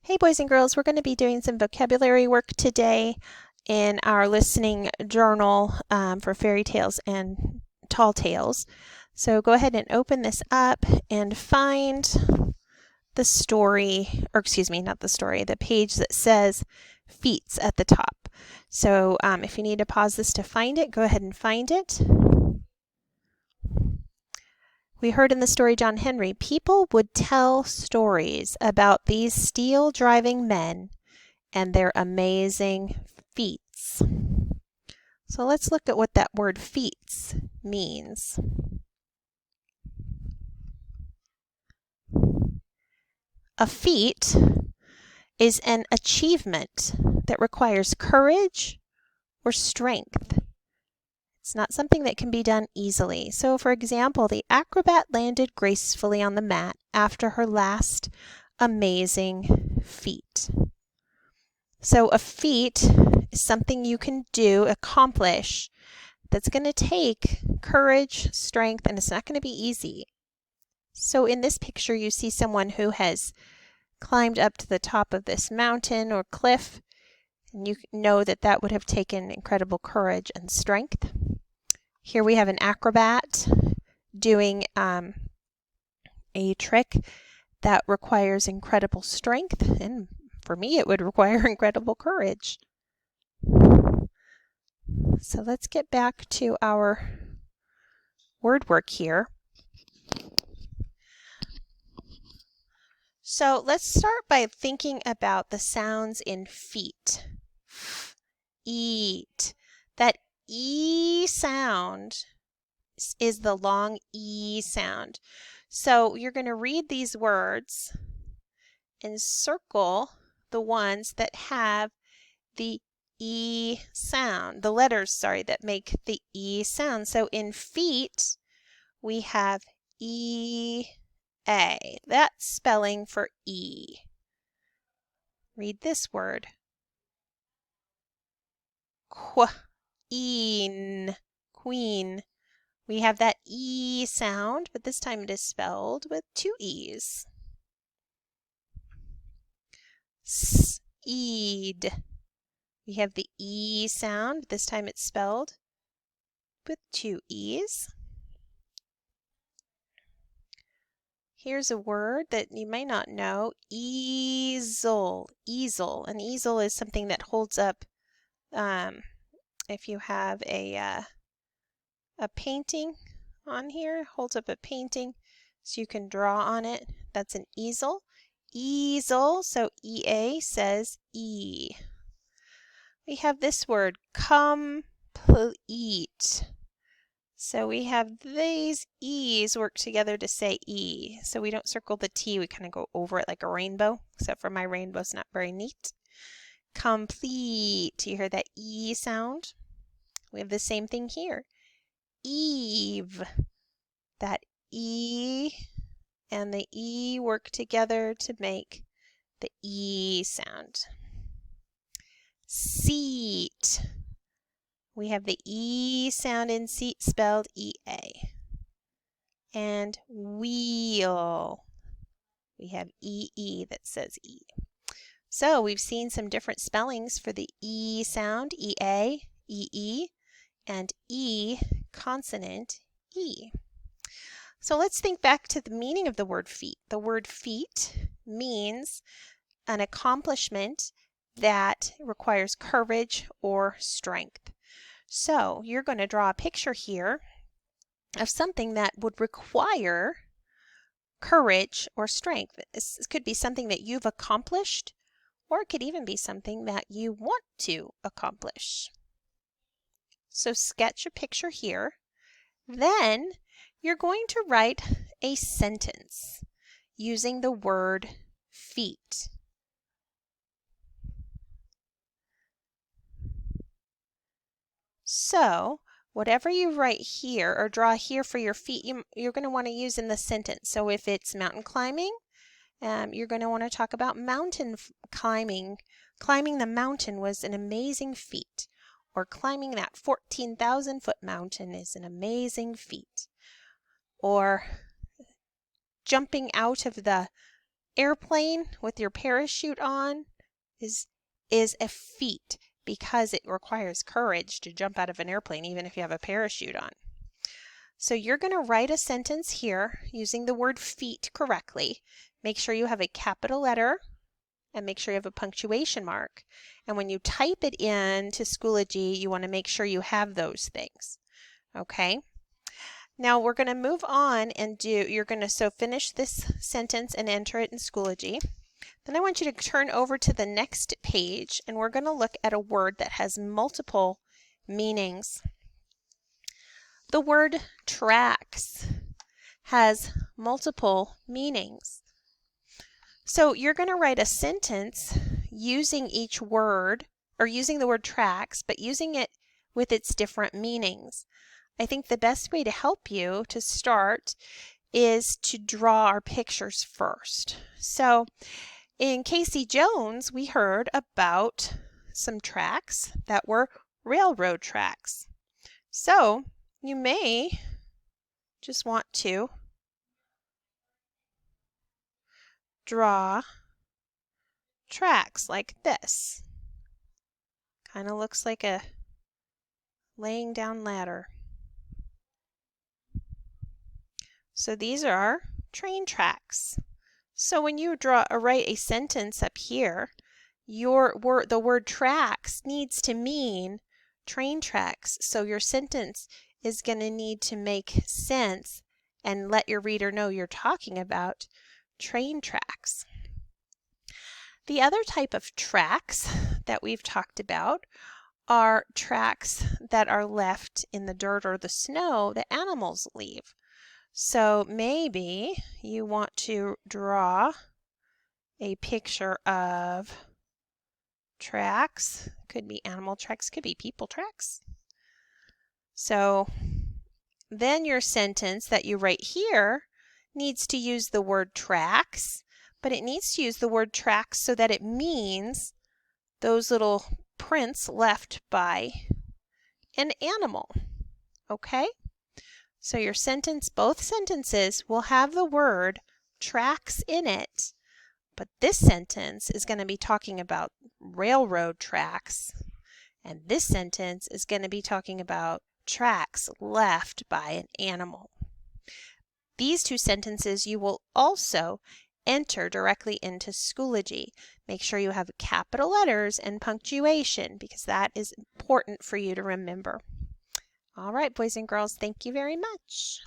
Hey boys and girls, we're going to be doing some vocabulary work today in our listening journal for fairy tales and tall tales. So go ahead and open this up and find the story, or excuse me, not the story, the page that says feats at the top. So if you need to pause this to find it, go ahead and find it. We heard in the story John Henry, people would tell stories about these steel-driving men and their amazing feats. So let's look at what that word feats means. A feat is an achievement that requires courage or strength. It's not something that can be done easily. So for example, the acrobat landed gracefully on the mat after her last amazing feat. So a feat is something you can do, accomplish, that's going to take courage, strength, and it's not going to be easy. So in this picture, you see someone who has climbed up to the top of this mountain or cliff, and you know that that would have taken incredible courage and strength. Here we have an acrobat doing a trick that requires incredible strength, and for me it would require incredible courage. So let's get back to our word work here. So let's start by thinking about the sounds in feet. Eat. That E sound is the long E sound. So you're going to read these words and circle the ones that have the E sound, the letters, that make the E sound. So in feet, we have E-A. That's spelling for E. Read this word. Queen. Queen. We have that E sound, but this time it is spelled with two E's. Seed. We have the E sound. This time it's spelled with two E's. Here's a word that you may not know, easel. Easel. An easel is something that holds up, if you have a painting on here, holds up a painting so you can draw on it. That's an easel. Easel, so E-A says E. We have this word, complete. So we have these E's work together to say E. So we don't circle the T, we kind of go over it like a rainbow, except for my rainbow's not very neat. Complete. You hear that E sound? We have the same thing here. Eve. That E and the E work together to make the E sound. Seat. We have the E sound in seat spelled E-A. And wheel. We have E-E that says E. So we've seen some different spellings for the E sound, E-A, E-E, and E consonant, E. So let's think back to the meaning of the word feat. The word feat means an accomplishment that requires courage or strength. So you're going to draw a picture here of something that would require courage or strength. This could be something that you've accomplished, or it could even be something that you want to accomplish. So sketch a picture here. Then you're going to write a sentence using the word feat. So whatever you write here or draw here for your feet, you're going to want to use in the sentence. So if it's mountain climbing, you're going to want to talk about mountain climbing. Climbing the mountain was an amazing feat. Or climbing that 14,000-foot mountain is an amazing feat. Or jumping out of the airplane with your parachute on is a feat because it requires courage to jump out of an airplane even if you have a parachute on. So you're going to write a sentence here using the word feet correctly. Make sure you have a capital letter and make sure you have a punctuation mark. And when you type it in to Schoology, you want to make sure you have those things. Okay? Now we're going to move on and finish this sentence and enter it in Schoology. Then I want you to turn over to the next page and we're going to look at a word that has multiple meanings. The word tracks has multiple meanings. So you're going to write a sentence using each word, or using the word tracks, but using it with its different meanings. I think the best way to help you to start is to draw our pictures first. So in Casey Jones, we heard about some tracks that were railroad tracks. So you may just want to draw tracks like this. Kind of looks like a laying down ladder. So these are train tracks. So when you write a sentence up here, the word tracks needs to mean train tracks. So your sentence is going to need to make sense and let your reader know you're talking about train tracks. The other type of tracks that we've talked about are tracks that are left in the dirt or the snow that animals leave. So maybe you want to draw a picture of tracks. Could be animal tracks, could be people tracks. So then your sentence that you write here needs to use the word tracks, but it needs to use the word tracks so that it means those little prints left by an animal. Okay? So your sentence, both sentences will have the word tracks in it, but this sentence is going to be talking about railroad tracks, and this sentence is going to be talking about tracks left by an animal. These two sentences you will also enter directly into Schoology. Make sure you have capital letters and punctuation because that is important for you to remember. All right, boys and girls, thank you very much.